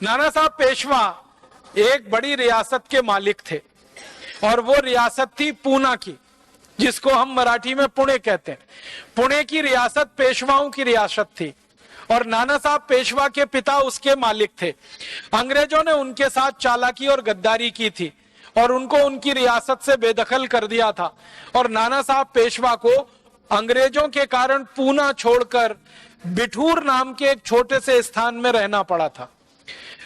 नाना साहब पेशवा एक बड़ी रियासत के मालिक थे और वो रियासत थी पूना की, जिसको हम मराठी में पुणे कहते हैं। पुणे की रियासत पेशवाओं की रियासत थी और नाना साहब पेशवा के पिता उसके मालिक थे। अंग्रेजों ने उनके साथ चालाकी और गद्दारी की थी और उनको उनकी रियासत से बेदखल कर दिया था और नाना साहब पेशवा को अंग्रेजों के कारण पूना छोड़कर बिठूर नाम के एक छोटे से स्थान में रहना पड़ा था।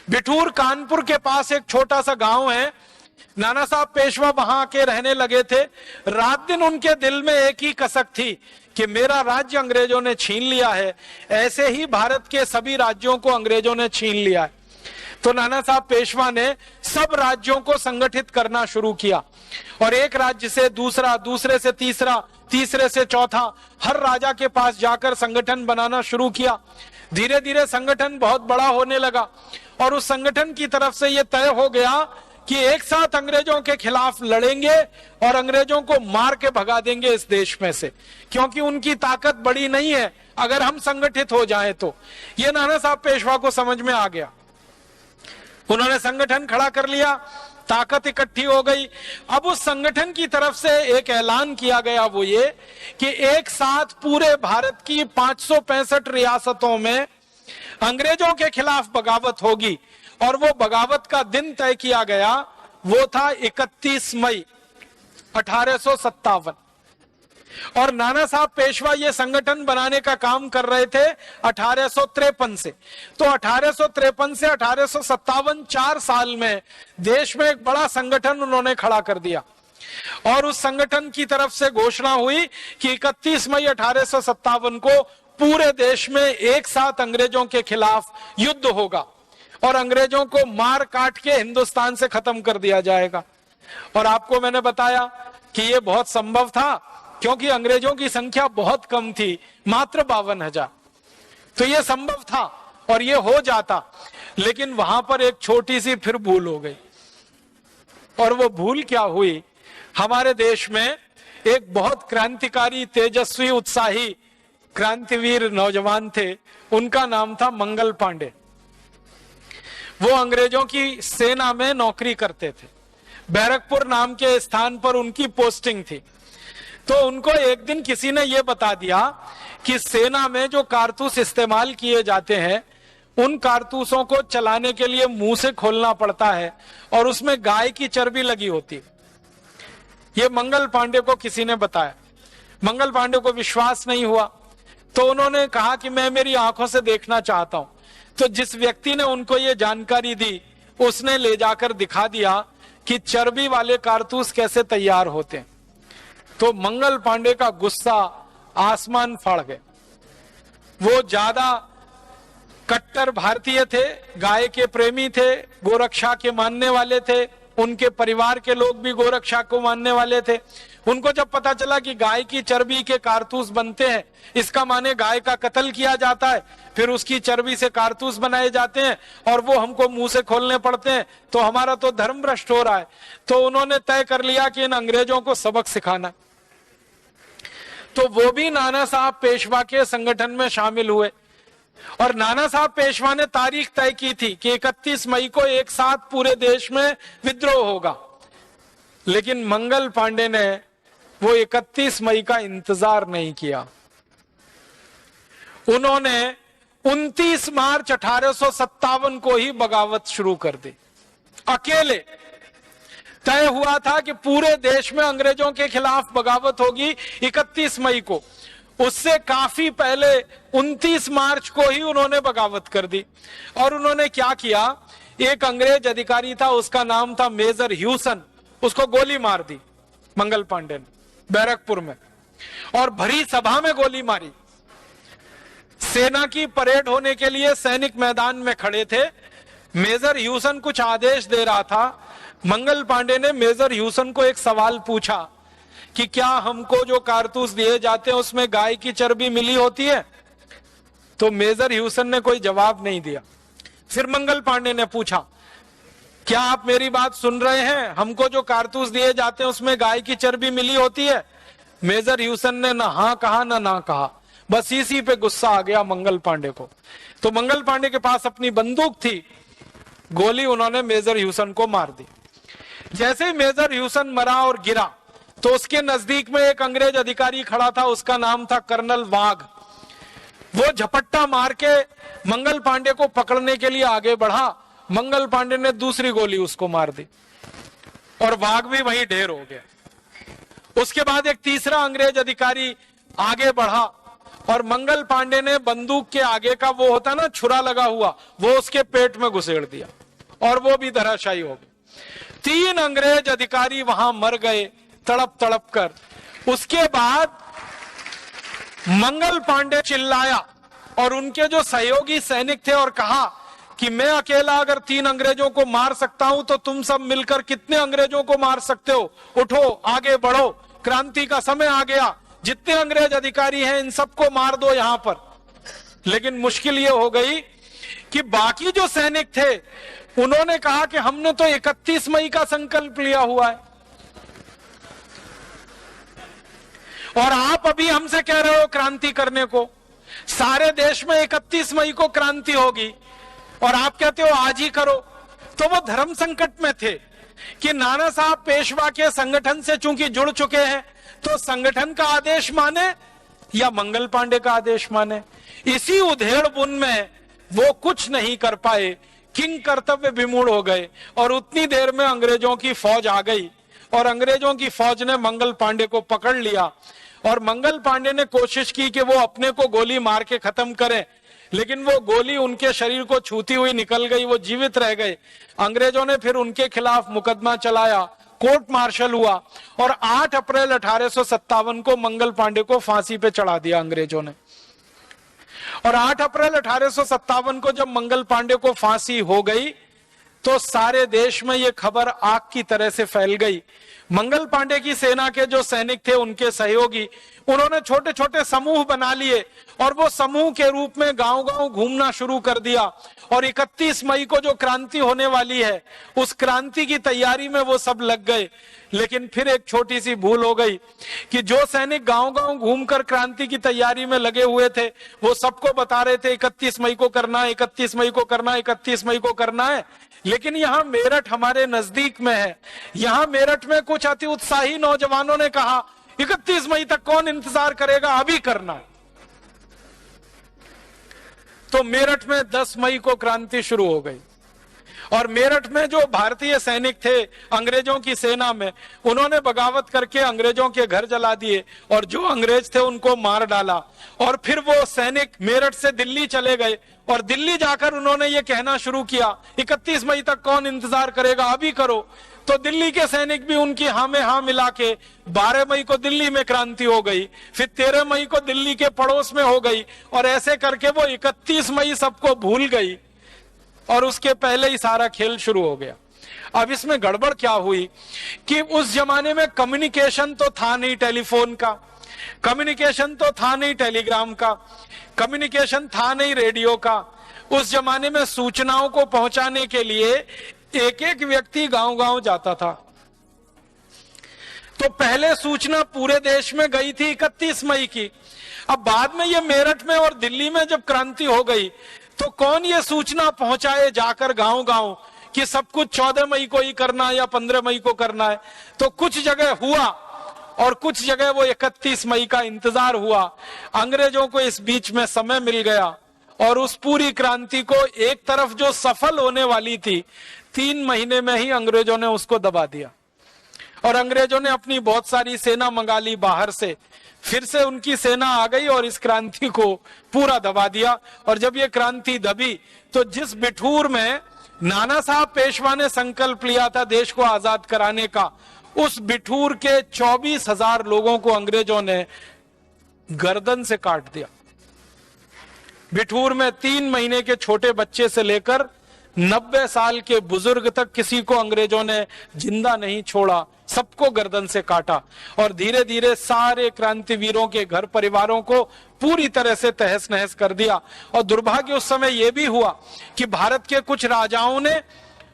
बिठूर कानपुर के पास एक छोटा सा गांव है। नाना साहब पेशवा वहां के रहने लगे थे। रात दिन उनके दिल में एक ही कसक थी कि मेरा राज्य अंग्रेजों ने छीन लिया है, ऐसे ही भारत के सभी राज्यों को अंग्रेजों ने छीन लिया है। तो नाना साहब पेशवा ने सब राज्यों को संगठित करना शुरू किया और एक राज्य से दूसरा, दूसरे से तीसरा, तीसरे से चौथा, हर राजा के पास जाकर संगठन बनाना शुरू किया। धीरे धीरे संगठन बहुत बड़ा होने लगा और उस संगठन की तरफ से यह तय हो गया कि एक साथ अंग्रेजों के खिलाफ लड़ेंगे और अंग्रेजों को मार के भगा देंगे इस देश में से, क्योंकि उनकी ताकत बड़ी नहीं है अगर हम संगठित हो जाएं तो। ये नाना साहब पेशवा को समझ में आ गया। उन्होंने संगठन खड़ा कर लिया, ताकत इकट्ठी हो गई। अब उस संगठन की तरफ से एक ऐलान किया गया, वो ये कि एक साथ पूरे भारत की 565 रियासतों में अंग्रेजों के खिलाफ बगावत होगी और वो बगावत का दिन तय किया गया, वो था 31 मई 1857। और नाना साहब पेशवा ये संगठन बनाने का काम कर रहे थे 1853 से। तो 1853 से 1857 4 साल में देश में एक बड़ा संगठन उन्होंने खड़ा कर दिया और उस संगठन की तरफ से घोषणा हुई कि 31 मई 1857 को पूरे देश में एक साथ अंग्रेजों के खिलाफ युद्ध होगा और अंग्रेजों को मार काट के हिंदुस्तान से खत्म कर दिया जाएगा। और आपको मैंने बताया कि यह बहुत संभव था क्योंकि अंग्रेजों की संख्या बहुत कम थी, मात्र 52,000। तो यह संभव था और यह हो जाता, लेकिन वहां पर एक छोटी सी फिर भूल हो गई। और वो भूल क्या हुई? हमारे देश में एक बहुत क्रांतिकारी, तेजस्वी, उत्साही क्रांतिवीर नौजवान थे, उनका नाम था मंगल पांडे। वो अंग्रेजों की सेना में नौकरी करते थे। बैरकपुर नाम के स्थान पर उनकी पोस्टिंग थी। तो उनको एक दिन किसी ने यह बता दिया कि सेना में जो कारतूस इस्तेमाल किए जाते हैं, उन कारतूसों को चलाने के लिए मुंह से खोलना पड़ता है और उसमें गाय की चर्बी लगी होती। ये मंगल पांडे को किसी ने बताया। मंगल पांडे को विश्वास नहीं हुआ तो उन्होंने कहा कि मैं मेरी आंखों से देखना चाहता हूं। तो जिस व्यक्ति ने उनको ये जानकारी दी, उसने ले जाकर दिखा दिया कि चर्बी वाले कारतूस कैसे तैयार होते हैं। तो मंगल पांडे का गुस्सा आसमान फाड़ गए। वो ज्यादा कट्टर भारतीय थे, गाय के प्रेमी थे, गोरक्षा के मानने वाले थे, उनके परिवार के लोग भी गोरक्षा को मानने वाले थे। उनको जब पता चला कि गाय की चर्बी के कारतूस बनते हैं, इसका माने गाय का कत्ल किया जाता है, फिर उसकी चर्बी से कारतूस बनाए जाते हैं और वो हमको मुंह से खोलने पड़ते हैं, तो हमारा तो धर्म भ्रष्ट हो रहा है। तो उन्होंने तय कर लिया कि इन अंग्रेजों को सबक सिखाना। तो वो भी नाना साहब पेशवा के संगठन में शामिल हुए और नाना साहब पेशवा ने तारीख तय की थी कि 31 मई को एक साथ पूरे देश में विद्रोह होगा। लेकिन मंगल पांडे ने वो 31 मई का इंतजार नहीं किया। उन्होंने 29 मार्च 1857 को ही बगावत शुरू कर दी। अकेले तय हुआ था कि पूरे देश में अंग्रेजों के खिलाफ बगावत होगी 31 मई को। उससे काफी पहले 29 मार्च को ही उन्होंने बगावत कर दी। और उन्होंने क्या किया, एक अंग्रेज अधिकारी था, उसका नाम था मेजर ह्यूसन, उसको गोली मार दी मंगल पांडे ने बैरकपुर में, और भरी सभा में गोली मारी। सेना की परेड होने के लिए सैनिक मैदान में खड़े थे। मेजर ह्यूसन कुछ आदेश दे रहा था। मंगल पांडे ने मेजर ह्यूसन को एक सवाल पूछा कि क्या हमको जो कारतूस दिए जाते हैं उसमें गाय की चर्बी मिली होती है? तो मेजर ह्यूसन ने कोई जवाब नहीं दिया। फिर मंगल पांडे ने पूछा, क्या आप मेरी बात सुन रहे हैं? हमको जो कारतूस दिए जाते हैं उसमें गाय की चर्बी मिली होती है? मेजर ह्यूसन ने ना हाँ कहा ना कहा। बस इसी पे गुस्सा आ गया मंगल पांडे को। तो मंगल पांडे के पास अपनी बंदूक थी, गोली उन्होंने मेजर ह्यूसन को मार दी। जैसे ही मेजर ह्यूसन मरा और गिरा तो उसके नजदीक में एक अंग्रेज अधिकारी खड़ा था, उसका नाम था कर्नल वाघ। वो झपट्टा मार के मंगल पांडे को पकड़ने के लिए आगे बढ़ा, मंगल पांडे ने दूसरी गोली उसको मार दी और वाघ भी वहीं ढेर हो गया। उसके बाद एक तीसरा अंग्रेज अधिकारी आगे बढ़ा और मंगल पांडे ने बंदूक के आगे का वो होता ना छुरा लगा हुआ, वो उसके पेट में घुसेड़ दिया और वो भी धराशायी हो गया। 3 अंग्रेज अधिकारी वहां मर गए तड़प तड़प कर। उसके बाद मंगल पांडे चिल्लाया और उनके जो सहयोगी सैनिक थे और कहा कि मैं अकेला अगर 3 अंग्रेजों को मार सकता हूं तो तुम सब मिलकर कितने अंग्रेजों को मार सकते हो, उठो आगे बढ़ो, क्रांति का समय आ गया, जितने अंग्रेज अधिकारी हैं इन सबको मार दो यहां पर। लेकिन मुश्किल ये हो गई कि बाकी जो सैनिक थे उन्होंने कहा कि हमने तो 31 मई का संकल्प लिया हुआ है और आप अभी हमसे कह रहे हो क्रांति करने को। सारे देश में 31 मई को क्रांति होगी और आप कहते हो आज ही करो। तो वो धर्म संकट में थे कि नाना साहब पेशवा के संगठन से चूंकि जुड़ चुके हैं तो संगठन का आदेश माने या मंगल पांडे का आदेश माने। इसी उधेड़ बुन में वो कुछ नहीं कर पाए, किंग कर्तव्य विमूढ़ हो गए और उतनी देर में अंग्रेजों की फौज आ गई और अंग्रेजों की फौज ने मंगल पांडे को पकड़ लिया और मंगल पांडे ने कोशिश की कि वो अपने को गोली मार के खत्म करें, लेकिन वो गोली उनके शरीर को छूती हुई निकल गई, वो जीवित रह गए। अंग्रेजों ने फिर उनके खिलाफ मुकदमा चलाया, कोर्ट मार्शल हुआ और 8 अप्रैल 1857 को मंगल पांडे को फांसी पे चढ़ा दिया अंग्रेजों ने। और 8 अप्रैल 1857 को जब मंगल पांडे को फांसी हो गई तो सारे देश में ये खबर आग की तरह से फैल गई। मंगल पांडे की सेना के जो सैनिक थे उनके सहयोगी उन्होंने छोटे छोटे समूह बना लिए और वो समूह के रूप में गांव गांव घूमना शुरू कर दिया और 31 मई को जो क्रांति होने वाली है उस क्रांति की तैयारी में वो सब लग गए। लेकिन फिर एक छोटी सी भूल हो गई कि जो सैनिक गांव गांव घूमकर क्रांति की तैयारी में लगे हुए थे वो सबको बता रहे थे 31 मई को करना है, 31 मई को करना है, 31 मई को करना है। लेकिन यहाँ मेरठ हमारे नजदीक में है, यहाँ मेरठ में कुछ अति उत्साही नौजवानों ने कहा 31 मई तक कौन इंतजार करेगा, अभी करना है। तो मेरठ में 10 मई को क्रांति शुरू हो गई और मेरठ में जो भारतीय सैनिक थे अंग्रेजों की सेना में उन्होंने बगावत करके अंग्रेजों के घर जला दिए और जो अंग्रेज थे उनको मार डाला। और फिर वो सैनिक मेरठ से दिल्ली चले गए और दिल्ली जाकर उन्होंने ये कहना शुरू किया 31 मई तक कौन इंतजार करेगा, अभी करो। तो दिल्ली के सैनिक भी उनकी हाँ में हाँ मिला के 12 मई को दिल्ली में क्रांति हो गई, फिर 13 मई को दिल्ली के पड़ोस में हो गई और ऐसे करके वो 31 मई सबको भूल गई और उसके पहले ही सारा खेल शुरू हो गया। अब इसमें गड़बड़ क्या हुई कि उस जमाने में कम्युनिकेशन तो था नहीं, टेलीफोन का कम्युनिकेशन तो था नहीं, टेलीग्राम का कम्युनिकेशन था नहीं, रेडियो का। उस जमाने में सूचनाओं को पहुंचाने के लिए एक एक व्यक्ति गांव गांव जाता था। तो पहले सूचना पूरे देश में गई थी 31 मई की। अब बाद में ये मेरठ में और दिल्ली में जब क्रांति हो गई तो कौन ये सूचना पहुंचाए जाकर गांव गांव कि सब कुछ 14 मई को ही करना है या 15 मई को करना है। तो कुछ जगह हुआ और कुछ जगह वो 31 मई का इंतजार हुआ। अंग्रेजों को इस बीच में समय मिल गया और उस पूरी क्रांति को एक तरफ जो सफल होने वाली थी 3 महीने में ही अंग्रेजों ने उसको दबा दिया और अंग्रेजों ने अपनी बहुत सारी सेना मंगा ली बाहर से। फिर से उनकी सेना आ गई और इस क्रांति को पूरा दबा दिया। और जब ये क्रांति दबी तो जिस बिठूर में नाना साहब पेशवा ने संकल्प लिया था देश को आजाद कराने का, उस बिठूर के 24,000 लोगों को अंग्रेजों ने गर्दन से काट दिया। बिठूर में 3 महीने के छोटे बच्चे से लेकर 90 साल के बुजुर्ग तक किसी को अंग्रेजों ने जिंदा नहीं छोड़ा, सबको गर्दन से काटा और धीरे धीरे सारे क्रांतिवीरों के घर परिवारों को पूरी तरह से तहस नहस कर दिया। और दुर्भाग्य उस समय यह भी हुआ कि भारत के कुछ राजाओं ने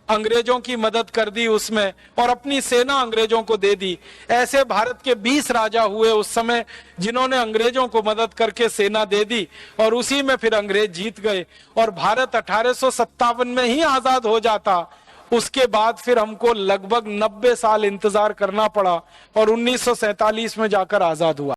अंग्रेजों की मदद कर दी उसमें और अपनी सेना अंग्रेजों को दे दी। ऐसे भारत के 20 राजा हुए उस समय जिन्होंने अंग्रेजों को मदद करके सेना दे दी और उसी में फिर अंग्रेज जीत गए और भारत 1857 में ही आजाद हो जाता। उसके बाद फिर हमको लगभग 90 साल इंतजार करना पड़ा और 1947 में जाकर आजाद हुआ।